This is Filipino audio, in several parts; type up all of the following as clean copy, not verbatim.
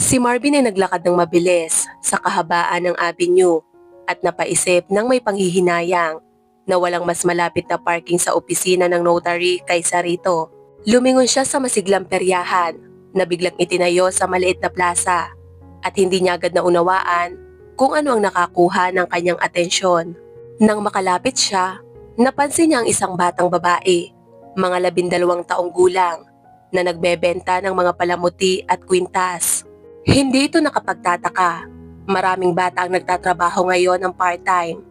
Si Marvin ay naglakad ng mabilis sa kahabaan ng avenue at napaisip ng may panghihinayang na walang mas malapit na parking sa opisina ng notary kaysa rito. Lumingon siya sa masiglang peryahan na biglang itinayo sa maliit na plaza at hindi niya agad naunawaan kung ano ang nakakuha ng kanyang atensyon. Nang makalapit siya, napansin niya ang isang batang babae, mga 12 taong gulang, na nagbebenta ng mga palamuti at kwintas. Hindi ito nakapagtataka. Maraming bata ang nagtatrabaho ngayon ng part-time.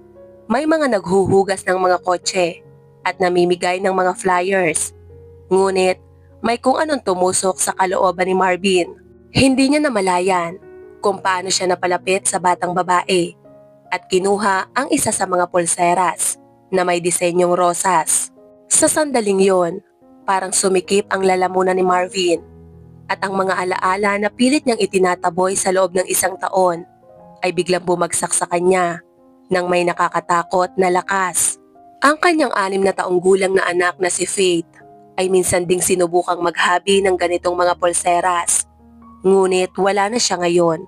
May mga naghuhugas ng mga kotse at namimigay ng mga flyers. Ngunit may kung anong tumusok sa kalooban ni Marvin. Hindi niya namalayan kung paano siya napalapit sa batang babae at kinuha ang isa sa mga pulseras na may disenyong rosas. Sa sandaling yon, parang sumikip ang lalamunan ni Marvin at ang mga alaala na pilit niyang itinataboy sa loob ng isang taon ay biglang bumagsak sa kanya ng may nakakatakot na lakas. Ang kanyang 6 na taong gulang na anak na si Faith ay minsan ding sinubukang maghabi ng ganitong mga pulseras. Ngunit wala na siya ngayon.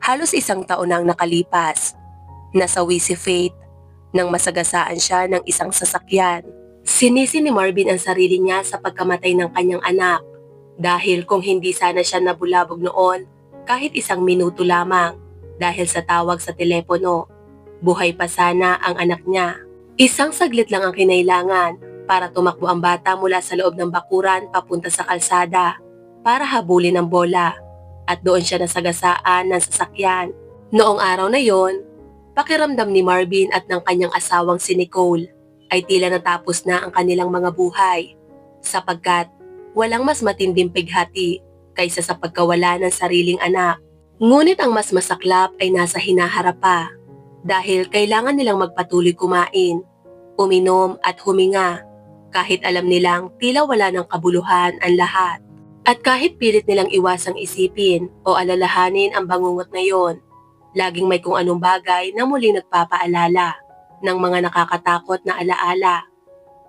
Halos 1 taon na ang nakalipas. Nasawi si Faith nang masagasaan siya ng isang sasakyan. Sinisi ni Marvin ang sarili niya sa pagkamatay ng kanyang anak dahil kung hindi sana siya nabulabog noon kahit 1 minuto lamang dahil sa tawag sa telepono, buhay pa sana ang anak niya. Isang saglit lang ang kinailangan para tumakbo ang bata mula sa loob ng bakuran papunta sa kalsada para habulin ang bola at doon siya nasagasaan ng sasakyan. Noong araw na yon, pakiramdam ni Marvin at ng kanyang asawang si Nicole ay tila natapos na ang kanilang mga buhay sapagkat walang mas matinding pighati kaysa sa pagkawala ng sariling anak. Ngunit ang mas masaklap ay nasa hinaharap pa dahil kailangan nilang magpatuloy kumain, uminom at huminga kahit alam nilang tila wala ng kabuluhan ang lahat. At kahit pilit nilang iwasang isipin o alalahanin ang bangungot na yon, laging may kung anong bagay na muling nagpapaalala ng mga nakakatakot na alaala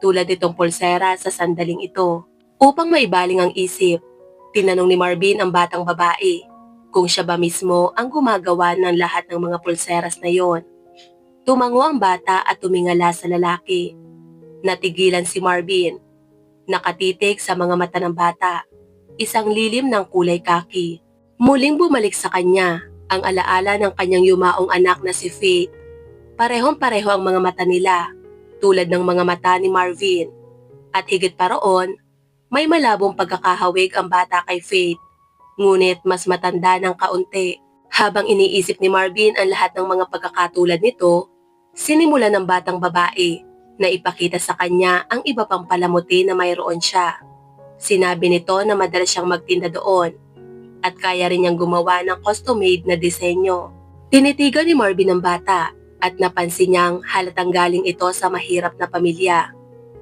tulad itong pulsera sa sandaling ito. Upang maibaling ang isip, tinanong ni Marvin ang batang babae kung siya ba mismo ang gumagawa ng lahat ng mga pulseras na yon. Tumango ang bata at tumingala sa lalaki. Natigilan si Marvin. Nakatitig sa mga mata ng bata, isang lilim ng kulay kaki. Muling bumalik sa kanya ang alaala ng kanyang yumaong anak na si Faith. Parehong-pareho ang mga mata nila, tulad ng mga mata ni Marvin. At higit pa roon, may malabong pagkakahawig ang bata kay Faith, ngunit mas matanda ng kaunti. Habang iniisip ni Marvin ang lahat ng mga pagkakatulad nito, sinimulan ng batang babae na ipakita sa kanya ang iba pang palamuti na mayroon siya. Sinabi nito na madalas siyang magtinda doon at kaya rin niyang gumawa ng custom-made na disenyo. Tinitigan ni Marvin ang bata at napansin niyang halatang galing ito sa mahirap na pamilya.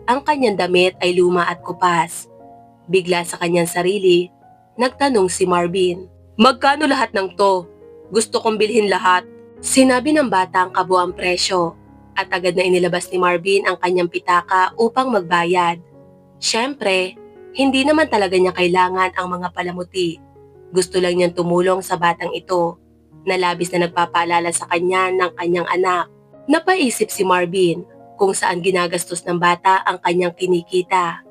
Ang kanyang damit ay luma at kupas. Bigla sa kanyang sarili, nagtanong si Marvin, "Magkano lahat ng to? Gusto kong bilhin lahat." Sinabi ng bata ang kabuang presyo at agad na inilabas ni Marvin ang kanyang pitaka upang magbayad. Siyempre, hindi naman talaga niya kailangan ang mga palamuti. Gusto lang niyang tumulong sa batang ito na labis na nagpapaalala sa kanya ng kanyang anak. Napaisip si Marvin kung saan ginagastos ng bata ang kanyang kinikita.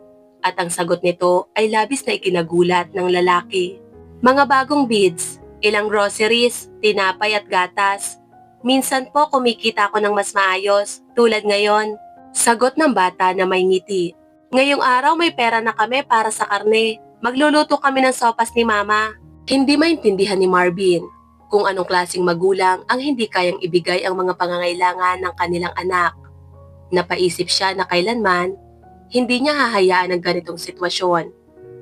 At ang sagot nito ay labis na ikinagulat ng lalaki. "Mga bagong beads, ilang groceries, tinapay at gatas. Minsan po kumikita ako ng mas maayos, tulad ngayon." Sagot ng bata na may ngiti. "Ngayong araw may pera na kami para sa karne. Magluluto kami ng sopas ni Mama." Hindi maintindihan ni Marvin kung anong klaseng magulang ang hindi kayang ibigay ang mga pangangailangan ng kanilang anak. Napaisip siya na kailanman hindi niya hahayaan ang ganitong sitwasyon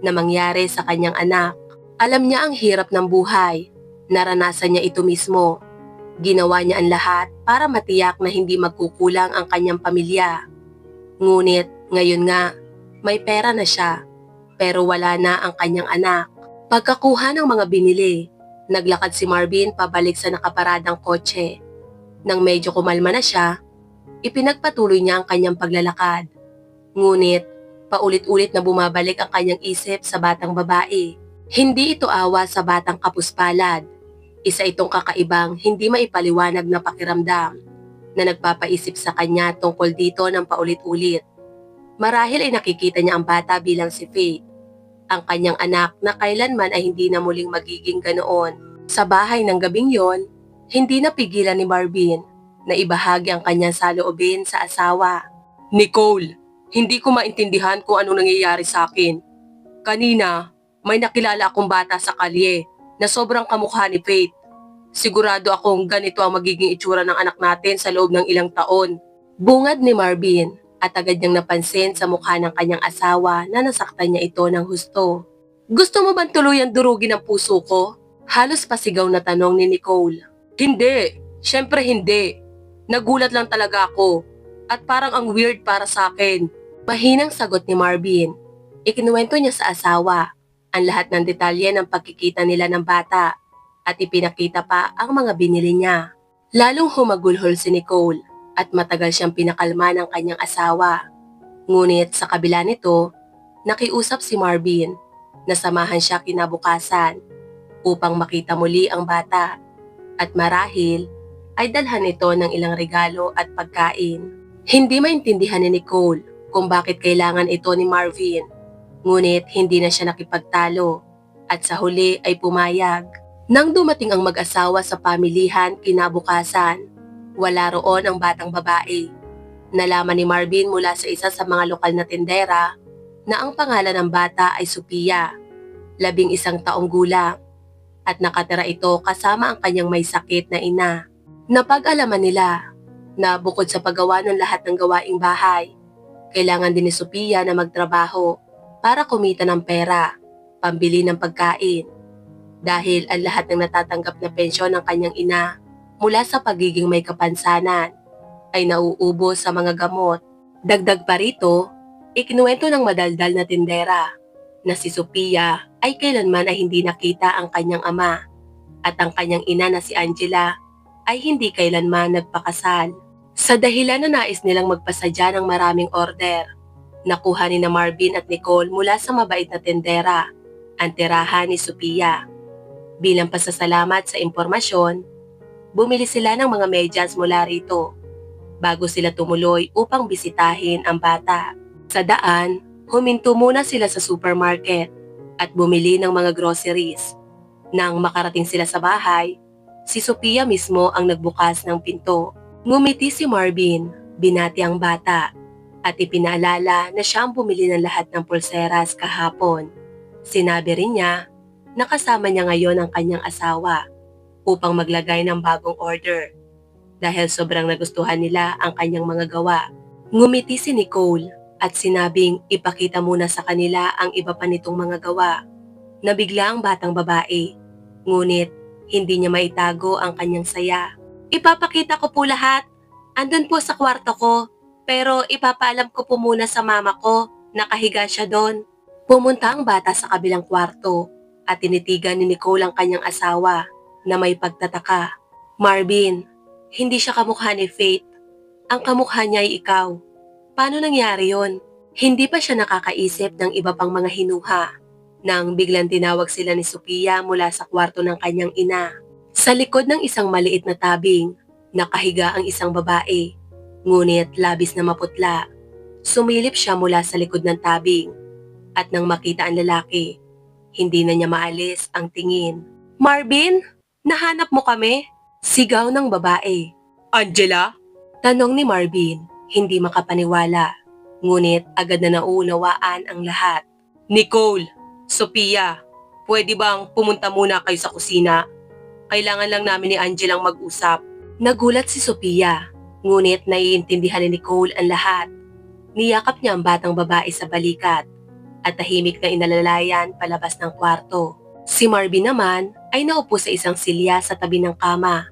na mangyari sa kanyang anak. Alam niya ang hirap ng buhay. Naranasan niya ito mismo. Ginawa niya ang lahat para matiyak na hindi magkukulang ang kanyang pamilya. Ngunit ngayon nga, may pera na siya, pero wala na ang kanyang anak. Pagkakuha ng mga binili, naglakad si Marvin pabalik sa nakaparadang kotse. Nang medyo kumalma na siya, ipinagpatuloy niya ang kanyang paglalakad. Ngunit, paulit-ulit na bumabalik ang kanyang isip sa batang babae. Hindi ito awa sa batang kapuspalad. Isa itong kakaibang hindi maipaliwanag na pakiramdam na nagpapaisip sa kanya tungkol dito ng paulit-ulit. Marahil ay nakikita niya ang bata bilang si Faith, ang kanyang anak na kailanman ay hindi na muling magiging ganoon. Sa bahay ng gabing yon, hindi napigilan ni Marvin na ibahagi ang kanyang saloobin sa asawa. Nicole, hindi ko maintindihan kung anong nangyayari sa akin. Kanina, may nakilala akong bata sa kalye na sobrang kamukha ni Faith. Sigurado akong ganito ang magiging itsura ng anak natin sa loob ng ilang taon. Bungad ni Marvin at agad niyang napansin sa mukha ng kanyang asawa na nasaktan niya ito ng husto. Gusto mo bang tuluyang durugin ang puso ko? Halos pasigaw na tanong ni Nicole. Hindi, syempre hindi. Nagulat lang talaga ako at parang ang weird para sa akin. Mahinang sagot ni Marvin. Ikinuwento niya sa asawa ang lahat ng detalye ng pagkikita nila ng bata at ipinakita pa ang mga binili niya. Lalong humagulhol si Nicole at matagal siyang pinakalma ng kanyang asawa. Ngunit sa kabila nito, nakiusap si Marvin na samahan siya kinabukasan upang makita muli ang bata at marahil ay dalhan ito ng ilang regalo at pagkain. Hindi maintindihan ni Nicole kung bakit kailangan ito ni Marvin, ngunit hindi na siya nakipagtalo at sa huli ay pumayag. Nang dumating ang mag-asawa sa pamilihan kinabukasan, wala roon ang batang babae. Nalaman ni Marvin mula sa isa sa mga lokal na tindera na ang pangalan ng bata ay Sophia, 11 taong gulang, at nakatira ito kasama ang kanyang may sakit na ina. Napag-alaman nila na bukod sa paggawa ng lahat ng gawaing bahay, kailangan din ni Sophia na magtrabaho para kumita ng pera, pambili ng pagkain. Dahil ang lahat ng natatanggap na pensyon ng kanyang ina mula sa pagiging may kapansanan ay nauubos sa mga gamot. Dagdag pa rito, ikinuwento ng madaldal na tindera na si Sophia ay kailanman ay hindi nakita ang kanyang ama at ang kanyang ina na si Angela ay hindi kailanman nagpakasal. Sa dahilan na nais nilang magpasadya ng maraming order, nakuha ni na Marvin at Nicole mula sa mabait na tindera ang tirahan ni Sophia. Bilang pasasalamat sa impormasyon, bumili sila ng mga medyas mula rito bago sila tumuloy upang bisitahin ang bata. Sa daan, huminto muna sila sa supermarket at bumili ng mga groceries. Nang makarating sila sa bahay, si Sophia mismo ang nagbukas ng pinto. Ngumiti si Marvin, binati ang bata at ipinaalala na siya ang bumili ng lahat ng pulseras kahapon. Sinabi rin niya na kasama niya ngayon ang kanyang asawa upang maglagay ng bagong order dahil sobrang nagustuhan nila ang kanyang mga gawa. Ngumiti si Nicole at sinabing ipakita muna sa kanila ang iba pa nitong mga gawa. Nabigla ang batang babae, ngunit hindi niya maitago ang kanyang saya. Ipapakita ko po lahat. Andun po sa kwarto ko, pero ipapaalam ko po muna sa mama ko, nakahiga siya doon. Pumunta ang bata sa kabilang kwarto at tinitigan ni Nicole ang kanyang asawa na may pagtataka. Marvin, hindi siya kamukha ni Faith. Ang kamukha niya ay ikaw. Paano nangyari yon? Hindi pa siya nakakaisip ng iba pang mga hinuha nang biglang tinawag sila ni Sophia mula sa kwarto ng kanyang ina. Sa likod ng isang maliit na tabing, nakahiga ang isang babae, ngunit labis na maputla. Sumilip siya mula sa likod ng tabing at nang makita ang lalaki, hindi na niya maalis ang tingin. Marvin, nahanap mo kami? Sigaw ng babae. Angela? Tanong ni Marvin, hindi makapaniwala. Ngunit agad na nauunawaan ang lahat. Nicole, Sophia, pwede bang pumunta muna kayo sa kusina? Kailangan lang namin ni Angela mag-usap. Nagulat si Sophia, ngunit naiintindihan ni Nicole ang lahat. Niyakap niya ang batang babae sa balikat at tahimik na inalalayan palabas ng kwarto. Si Marvin naman ay naupo sa isang silya sa tabi ng kama.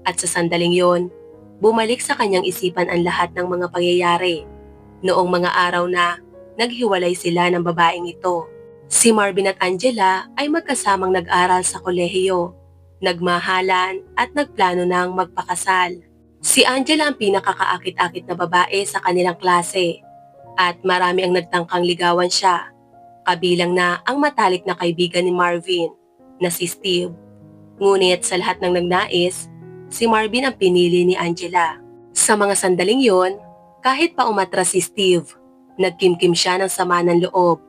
At sa sandaling yon, bumalik sa kanyang isipan ang lahat ng mga pangyayari noong mga araw na naghiwalay sila ng babaeng ito. Si Marvin at Angela ay magkasamang nag-aral sa kolehiyo, nagmahalan at nagplano ng magpakasal. Si Angela ang pinakakaakit-akit na babae sa kanilang klase at marami ang nagtangkang ligawan siya. kabilang na ang matalik na kaibigan ni Marvin na si Steve. Ngunit sa lahat ng nagnais, si Marvin ang pinili ni Angela. Sa mga sandaling yon, kahit pa umatras si Steve, nagkimkim siya ng sama ng loob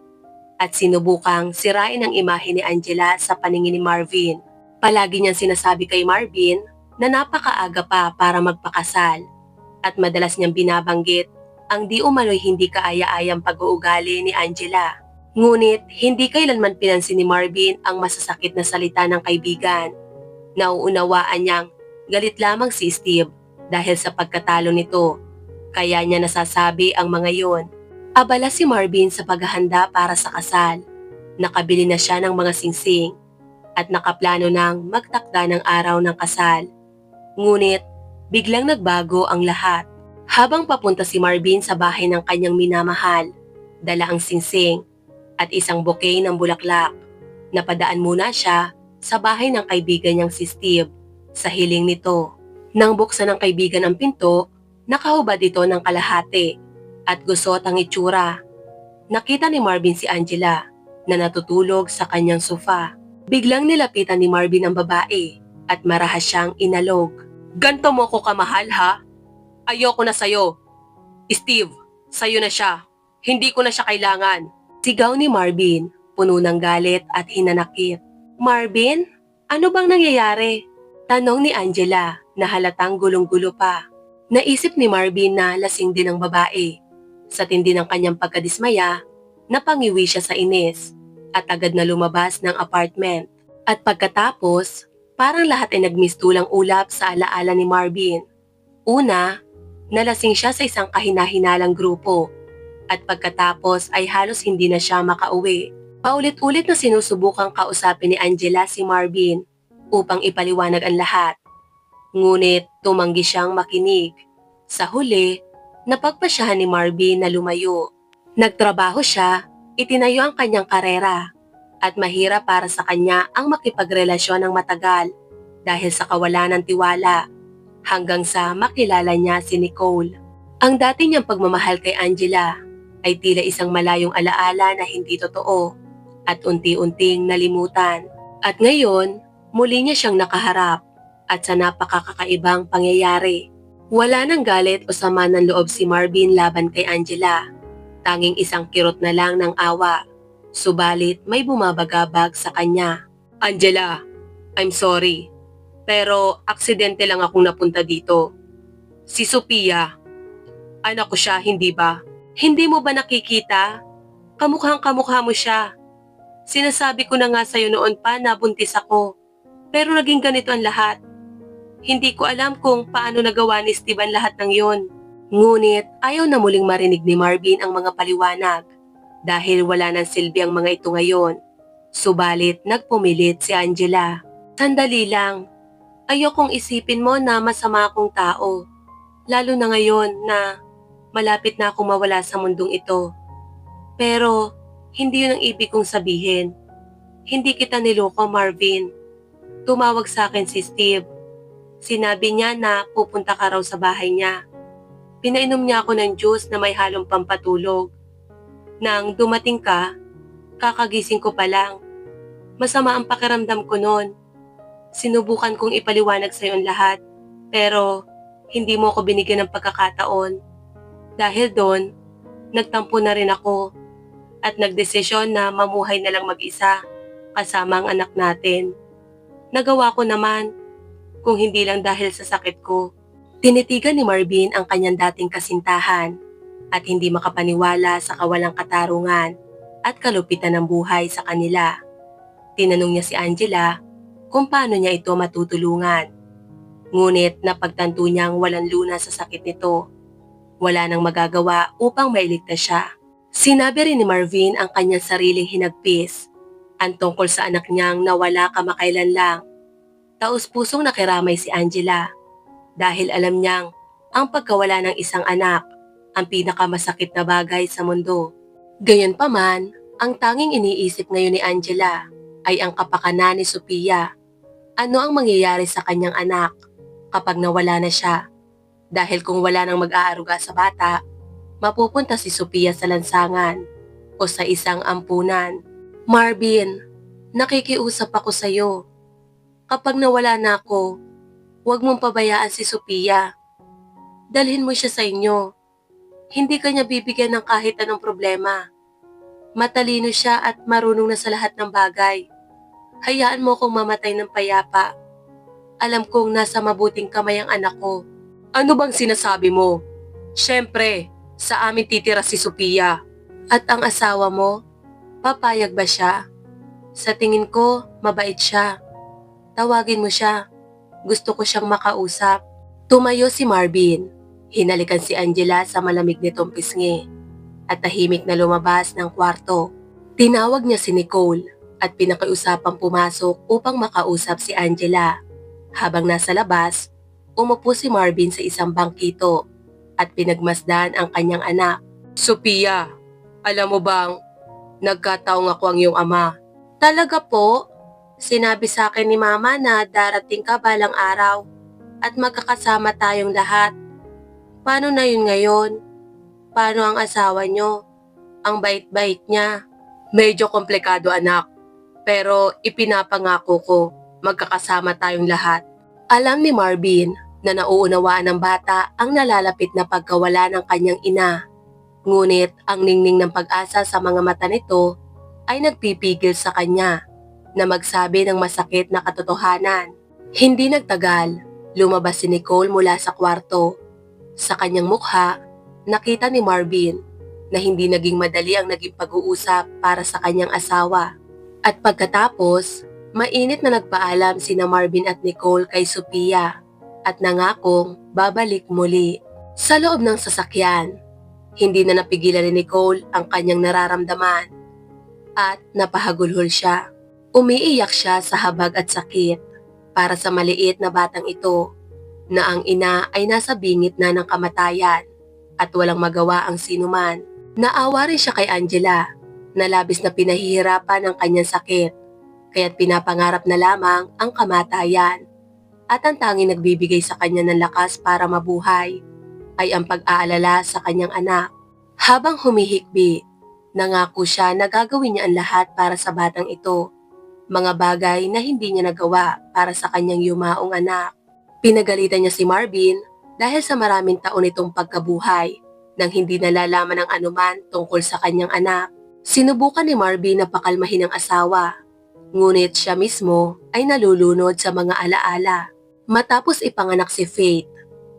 at sinubukang sirain ang imahe ni Angela sa paningin ni Marvin. Palagi niyang sinasabi kay Marvin na napakaaga pa para magpakasal at madalas niyang binabanggit ang di umano'y hindi kaaya-ayang pag-uugali ni Angela. Ngunit hindi kailanman pinansin ni Marvin ang masasakit na salita ng kaibigan. Nauunawaan niyang galit lamang si Steve dahil sa pagkatalo nito, kaya niya nasasabi ang mga yon. Abala si Marvin sa paghahanda para sa kasal. Nakabili na siya ng mga singsing at nakaplano ng magtakda ng araw ng kasal. Ngunit biglang nagbago ang lahat. Habang papunta si Marvin sa bahay ng kanyang minamahal, dala ang singsing at isang bouquet ng bulaklak. Napadaan muna siya sa bahay ng kaibigan niyang si Steve sa hiling nito. Nang buksan ng kaibigan ang pinto, nakahubad ito ng kalahati at gusot ang itsura. Nakita ni Marvin si Angela na natutulog sa kanyang sofa. Biglang nilapitan ni Marvin ang babae at marahas siyang inalog. "Ganto mo ko kamahal ha? Ayoko na sayo. Steve, sayo na siya. Hindi ko na siya kailangan." Sigaw ni Marvin, puno ng galit at hinanakit. "Marvin, ano bang nangyayari?" Tanong ni Angela na halatang gulong-gulo pa. Naisip ni Marvin na lasing din ang babae. Sa tindi ng kanyang pagkadismaya, napangiwi siya sa inis at agad na lumabas ng apartment. At pagkatapos, parang lahat ay nagmistulang ulap sa alaala ni Marvin. Una, nalasing siya sa isang kahinahinalang grupo at pagkatapos ay halos hindi na siya makauwi. Paulit-ulit na sinusubukang kausapin ni Angela si Marvin upang ipaliwanag ang lahat. Ngunit tumanggi siyang makinig. Sa huli, napagpasyahan ni Marvin na lumayo. Nagtrabaho siya, itinayo ang kanyang karera at mahirap para sa kanya ang makipagrelasyon ng matagal dahil sa kawalan ng tiwala hanggang sa makilala niya si Nicole. Ang dati niyang pagmamahal kay Angela ay tila isang malayong alaala na hindi totoo at unti-unting nalimutan. At ngayon, muli niya siyang nakaharap at sa napakakakaibang pangyayari. Wala nang galit o sama ng loob si Marvin laban kay Angela. Tanging isang kirot na lang ng awa. Subalit may bumabagabag sa kanya. "Angela, I'm sorry. Pero aksidente lang akong napunta dito. Si Sophia, anak ko siya, hindi ba? Hindi mo ba nakikita? Kamukhang-kamukha mo siya. Sinasabi ko na nga sa'yo noon pa na buntis ako. Pero naging ganito ang lahat. Hindi ko alam kung paano nagawa ni Steve ang lahat ng yon." Ngunit ayaw na muling marinig ni Marvin ang mga paliwanag dahil wala nang silbi ang mga ito ngayon. Subalit nagpumilit si Angela. "Sandali lang. Ayokong isipin mo na masama akong tao. Lalo na ngayon na malapit na akong mawala sa mundong ito. Pero hindi yun ang ibig kong sabihin. Hindi kita niloko, Marvin. Tumawag sa akin si Steve. Sinabi niya na pupunta ka raw sa bahay niya. Pinainom niya ako ng juice na may halong pampatulog. Nang dumating ka, kakagising ko pa lang. Masama ang pakiramdam ko noon. Sinubukan kong ipaliwanag sa iyo ang lahat, pero hindi mo ako binigyan ng pagkakataon. Dahil doon, nagtampo na rin ako at nagdesisyon na mamuhay na lang mag-isa kasama ang anak natin. Nagawa ko naman, kung hindi lang dahil sa sakit ko." Tinitigan ni Marvin ang kanyang dating kasintahan at hindi makapaniwala sa kawalang katarungan at kalupitan ng buhay sa kanila. Tinanong niya si Angela kung paano niya ito matutulungan. Ngunit napagtanto niyang walang lunas sa sakit nito. Wala nang magagawa upang mailigtas siya. Sinabi rin ni Marvin ang kanyang sariling hinagpis, ang tungkol sa anak niyang nawala kamakailan lang. Taos-pusong nakiramay si Angela dahil alam niyang ang pagkawala ng isang anak ang pinakamasakit na bagay sa mundo. Gayunpaman, ang tanging iniisip ngayon ni Angela ay ang kapakanan ni Sophia. Ano ang mangyayari sa kanyang anak kapag nawala na siya? Dahil kung wala nang mag-aaruga sa bata, mapupunta si Sophia sa lansangan. o sa isang ampunan. Marvin, nakikiusap ako sa'yo. Kapag nawala na ako, huwag mong pabayaan si Sophia. Dalhin mo siya sa inyo. Hindi ka niya bibigyan ng kahit anong problema. Matalino siya at marunong na sa lahat ng bagay. Hayaan mo akong mamatay ng payapa. Alam kong nasa mabuting kamay ang anak ko. Ano bang sinasabi mo? Siyempre, sa amin titira si Sophia. At ang asawa mo, papayag ba siya? Sa tingin ko, mabait siya. Tawagin mo siya. Gusto ko siyang makausap. Tumayo si Marvin. Hinalikan si Angela sa malamig nitong pisngi at tahimik na lumabas ng kwarto. Tinawag niya si Nicole at pinakiusapang pumasok upang makausap si Angela. Habang nasa labas, umupo si Marvin sa isang bangkito at pinagmasdan ang kanyang anak. Sophia, alam mo bang nagkataong ako ang iyong ama? Talaga po? Sinabi sa akin ni Mama na darating ka balang araw at magkakasama tayong lahat. Paano na yun ngayon? Paano ang asawa nyo? Ang bait-bait niya. Medyo komplikado anak, pero ipinapangako ko magkakasama tayong lahat. Alam ni Marvin na nauunawaan ng bata ang nalalapit na pagkawala ng kanyang ina. Ngunit ang ningning ng pag-asa sa mga mata nito ay nagpipigil sa kanya na magsabi ng masakit na katotohanan. Hindi nagtagal, lumabas si Nicole mula sa kwarto. Sa kanyang mukha, nakita ni Marvin na hindi naging madali ang naging pag-uusap para sa kanyang asawa. At pagkatapos, mainit na nagpaalam sina Marvin at Nicole kay Sophia at nangakong babalik muli. Sa loob ng sasakyan, hindi na napigilan ni Nicole ang kanyang nararamdaman at napahagulhol siya. Umiiyak siya sa habag at sakit para sa maliit na batang ito na ang ina ay nasa bingit na ng kamatayan at walang magawa ang sinuman. Naawa rin siya kay Angela na labis na pinahihirapan ang kanyang sakit kaya't pinapangarap na lamang ang kamatayan at ang tanging nagbibigay sa kanya ng lakas para mabuhay ay ang pag-aalala sa kanyang anak. Habang humihikbi, nangako siya na gagawin niya ang lahat para sa batang ito, mga bagay na hindi niya nagawa para sa kanyang yumaong anak. Pinagalitan niya si Marvin dahil sa maraming taon itong pagkabuhay nang hindi nalalaman ng anuman tungkol sa kanyang anak. Sinubukan ni Marvin na pakalmahin ang asawa, ngunit siya mismo ay nalulunod sa mga alaala. Matapos ipanganak si Faith,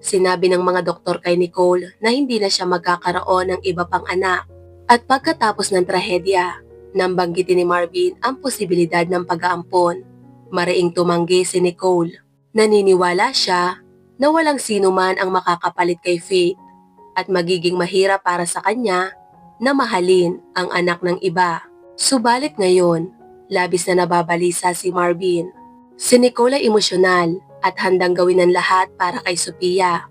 sinabi ng mga doktor kay Nicole na hindi na siya magkakaroon ng iba pang anak. At pagkatapos ng trahedya, nang banggitin ni Marvin ang posibilidad ng pag-aampon, mariing tumanggi si Nicole. Naniniwala siya na walang sino man ang makakapalit kay Faith at magiging mahirap para sa kanya na mahalin ang anak ng iba. Subalit ngayon, labis na nababalisa si Marvin. Si Nicole ay emosyonal at handang gawin ang lahat para kay Sophia.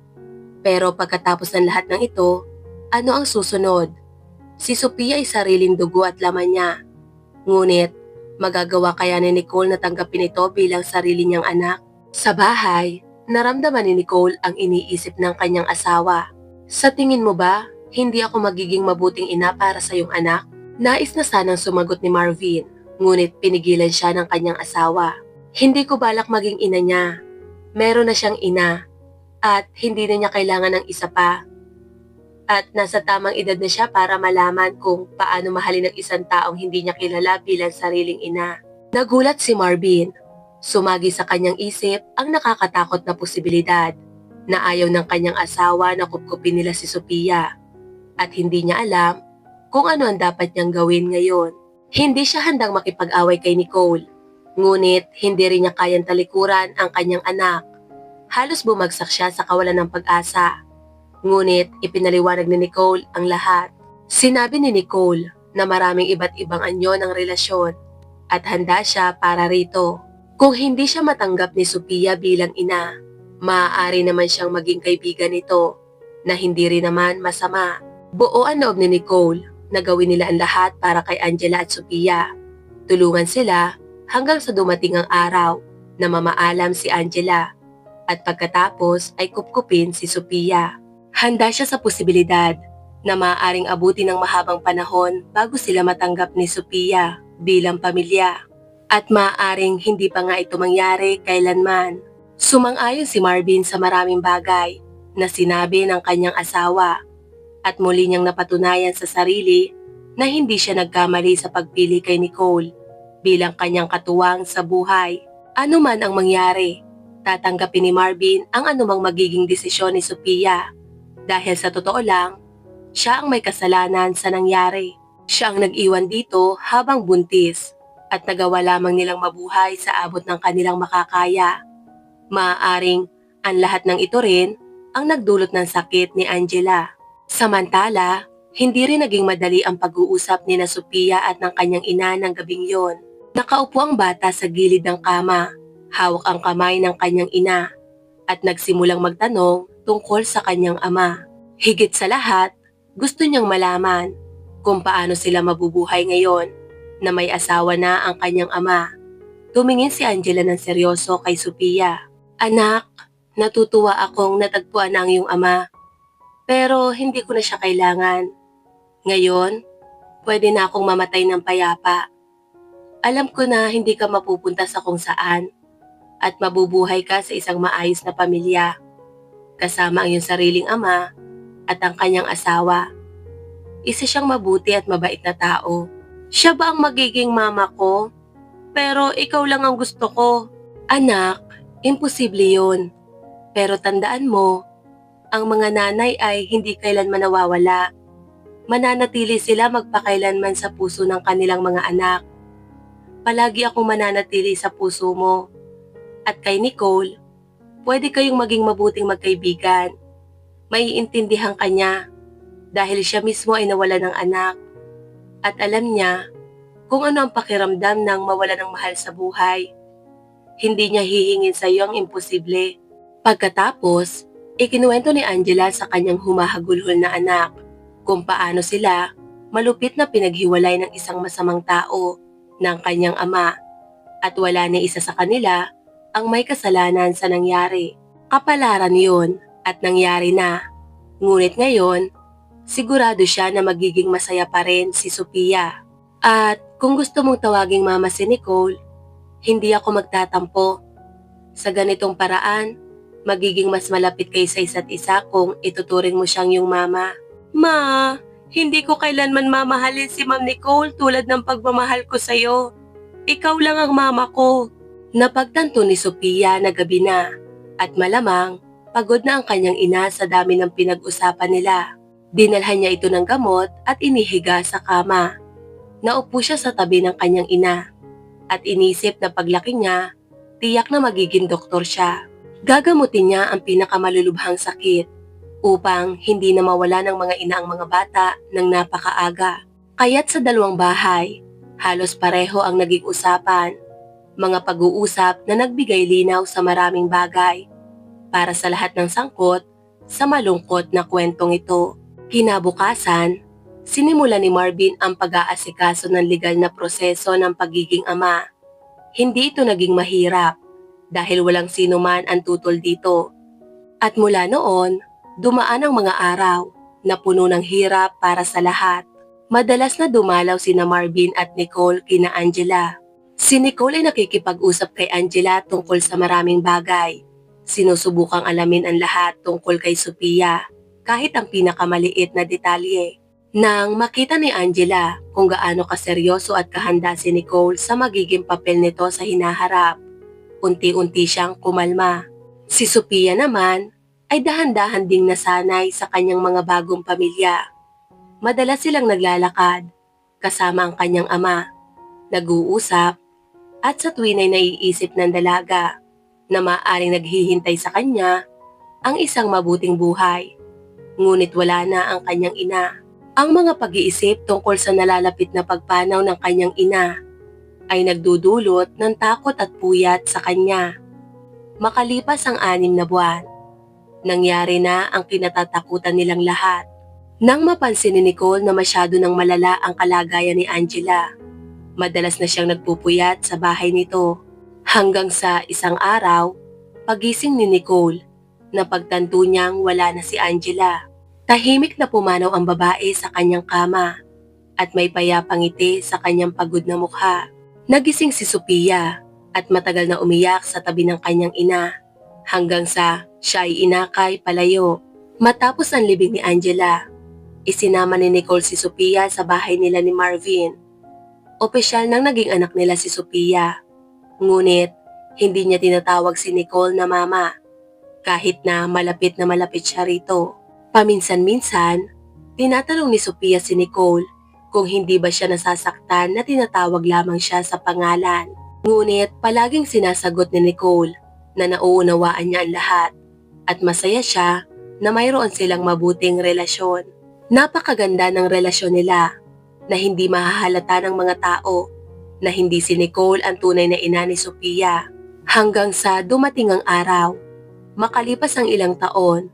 Pero pagkatapos ng lahat ng ito, ano ang susunod? Si Sophia ay sariling dugo at laman niya. Ngunit, magagawa kaya ni Nicole na tanggapin ito bilang sarili niyang anak? Sa bahay, naramdaman ni Nicole ang iniisip ng kanyang asawa. Sa tingin mo ba, hindi ako magiging mabuting ina para sa iyong anak? Nais na sanang sumagot ni Marvin, ngunit pinigilan siya ng kanyang asawa. Hindi ko balak maging ina niya. Meron na siyang ina at hindi na niya kailangan ng isa pa. At nasa tamang edad na siya para malaman kung paano mahalin ng isang taong hindi niya kilala bilang sariling ina. Nagulat si Marvin. Sumagi sa kanyang isip ang nakakatakot na posibilidad na ayaw ng kanyang asawa na kupkupin nila si Sophia at hindi niya alam kung ano ang dapat niyang gawin ngayon. Hindi siya handang makipag-away kay Nicole, ngunit hindi rin niya kayang talikuran ang kanyang anak. Halos bumagsak siya sa kawalan ng pag-asa, ngunit ipinaliwanag ni Nicole ang lahat. Sinabi ni Nicole na maraming iba't ibang anyo ng relasyon at handa siya para rito. Kung hindi siya matanggap ni Sophia bilang ina, maaari naman siyang maging kaibigan nito na hindi rin naman masama. Buo ang loob ni Nicole na gawin nila ang lahat para kay Angela at Sophia. Tulungan sila hanggang sa dumating ang araw na mamaalam si Angela at pagkatapos ay kupkupin si Sophia. Handa siya sa posibilidad na maaaring abuti ng mahabang panahon bago sila matanggap ni Sophia bilang pamilya. At maaaring hindi pa nga ito mangyari kailanman. Sumang-ayon si Marvin sa maraming bagay na sinabi ng kanyang asawa at muli niyang napatunayan sa sarili na hindi siya nagkamali sa pagpili kay Nicole bilang kanyang katuwang sa buhay. Ano man ang mangyari, tatanggapin ni Marvin ang anumang magiging desisyon ni Sophia dahil sa totoo lang, siya ang may kasalanan sa nangyari. Siya ang nag-iwan dito habang buntis at nagawa lamang nilang mabuhay sa abot ng kanilang makakaya. Maaaring ang lahat ng ito rin ang nagdulot ng sakit ni Angela. Samantala, hindi rin naging madali ang pag-uusap ni na Sophia at ng kanyang ina ng gabing yon. Nakaupo ang bata sa gilid ng kama, hawak ang kamay ng kanyang ina at nagsimulang magtanong tungkol sa kanyang ama. Higit sa lahat, gusto niyang malaman kung paano sila mabubuhay ngayon na may asawa na ang kanyang ama. Tumingin si Angela ng seryoso kay Sophia. Anak, natutuwa akong natagpuan na ang iyong ama. Pero hindi ko na siya kailangan. Ngayon, pwede na akong mamatay ng payapa. Alam ko na hindi ka mapupunta sa kung saan at mabubuhay ka sa isang maayos na pamilya. Kasama ang iyong sariling ama at ang kanyang asawa. Isa siyang mabuti at mabait na tao. Siya ba ang magiging mama ko? Pero ikaw lang ang gusto ko. Anak, imposible yun. Pero tandaan mo, ang mga nanay ay hindi kailanman nawawala. Mananatili sila magpakailanman sa puso ng kanilang mga anak. Palagi akong mananatili sa puso mo. At kay Nicole, pwede kayong maging mabuting magkaibigan. Maiintindihan ka niya dahil siya mismo ay nawala ng anak. At alam niya kung ano ang pakiramdam ng mawala ng mahal sa buhay. Hindi niya hihingin sa iyo ang imposible. Pagkatapos, ikinuwento ni Angela sa kanyang humahagulhol na anak kung paano sila malupit na pinaghiwalay ng isang masamang tao ng kanyang ama at wala ni isa sa kanila ang may kasalanan sa nangyari. Kapalaran yun at nangyari na. Ngunit ngayon, sigurado siya na magiging masaya pa rin si Sophia. At kung gusto mong tawaging mama si Nicole, hindi ako magtatampo. Sa ganitong paraan, magiging mas malapit kayo sa isa't isa kung ituturing mo siyang yung mama. Ma, hindi ko kailanman mamahalin si Ma'am Nicole tulad ng pagmamahal ko sa'yo. Ikaw lang ang mama ko. Napagtanto ni Sophia na gabi na at malamang pagod na ang kanyang ina sa dami ng pinag-usapan nila. Dinalhan niya ito ng gamot at inihiga sa kama. Naupo siya sa tabi ng kanyang ina at inisip na paglaki niya, tiyak na magiging doktor siya. Gagamutin niya ang pinakamalulubhang sakit upang hindi na mawala ng mga ina ang mga bata ng napakaaga. Kaya't sa dalawang bahay, halos pareho ang naging usapan. Mga pag-uusap na nagbigay linaw sa maraming bagay para sa lahat ng sangkot sa malungkot na kwentong ito. Kinabukasan, sinimula ni Marvin ang pag-aasikaso ng legal na proseso ng pagiging ama. Hindi ito naging mahirap dahil walang sino man ang tutol dito. At mula noon, dumaan ang mga araw na puno ng hirap para sa lahat. Madalas na dumalaw sina Marvin at Nicole kina Angela. Si Nicole ay nakikipag-usap kay Angela tungkol sa maraming bagay. Sinusubukang alamin ang lahat tungkol kay Sophia, kahit ang pinakamaliit na detalye. Nang makita ni Angela kung gaano kaseryoso at kahanda si Nicole sa magiging papel nito sa hinaharap, unti-unti siyang kumalma. Si Sophia naman ay dahan-dahan ding nasanay sa kanyang mga bagong pamilya. Madalas silang naglalakad kasama ang kanyang ama, nag-uusap, at sa tuwin ay naiisip ng dalaga na maaaring naghihintay sa kanya ang isang mabuting buhay. Ngunit wala na ang kanyang ina. Ang mga pag-iisip tungkol sa nalalapit na pagpanaw ng kanyang ina ay nagdudulot ng takot at puyat sa kanya. Makalipas ang 6 na buwan, nangyari na ang kinatatakutan nilang lahat. Nang mapansin ni Nicole na masyado nang malala ang kalagayan ni Angela, madalas na siyang nagpupuyat sa bahay nito. Hanggang sa isang araw, pagising ni Nicole, napagtanto niyang wala na si Angela. Tahimik na pumanaw ang babae sa kanyang kama at may payapang ngiti sa kanyang pagod na mukha. Nagising si Sophia at matagal na umiyak sa tabi ng kanyang ina hanggang sa siya ay inakay palayo. Matapos ang libing ni Angela, isinama ni Nicole si Sophia sa bahay nila ni Marvin. Opisyal nang naging anak nila si Sophia. Ngunit hindi niya tinatawag si Nicole na mama kahit na malapit siya rito. Paminsan-minsan, tinatanong ni Sophia si Nicole kung hindi ba siya nasasaktan na tinatawag lamang siya sa pangalan. Ngunit palaging sinasagot ni Nicole na nauunawaan niya ang lahat at masaya siya na mayroon silang mabuting relasyon. Napakaganda ng relasyon nila na hindi mahahalata ng mga tao na hindi si Nicole ang tunay na ina ni Sophia. Hanggang sa dumating ang araw, makalipas ang ilang taon,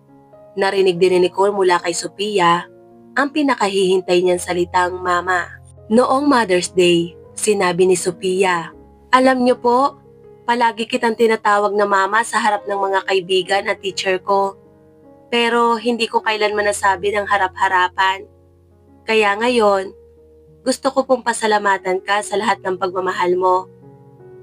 narinig din ni Nicole mula kay Sophia ang pinakahihintay niyang salitang mama. Noong Mother's Day, sinabi ni Sophia, "Alam niyo po, palagi kitang tinatawag na mama sa harap ng mga kaibigan at teacher ko. Pero hindi ko kailanman nasabi ng harap-harapan. Kaya ngayon, gusto ko pong pasalamatan ka sa lahat ng pagmamahal mo.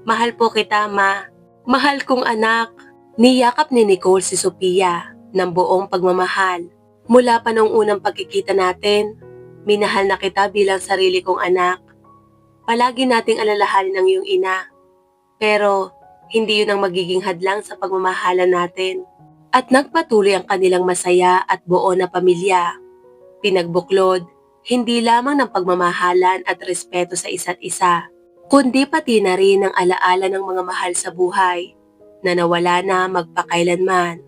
Mahal po kita, ma. Mahal kong anak." Niyakap ni Nicole si Sophia ng buong pagmamahal. "Mula pa noong unang pagkikita natin, minahal na kita bilang sarili kong anak. Palagi nating alalahanin ang iyong ina. Pero hindi yun ang magiging hadlang sa pagmamahalan natin." At nagpatuloy ang kanilang masaya at buo na pamilya. Pinagbuklod, hindi lamang ng pagmamahalan at respeto sa isa't isa, kundi pati na rin ang alaala ng mga mahal sa buhay na nawala na magpakailanman.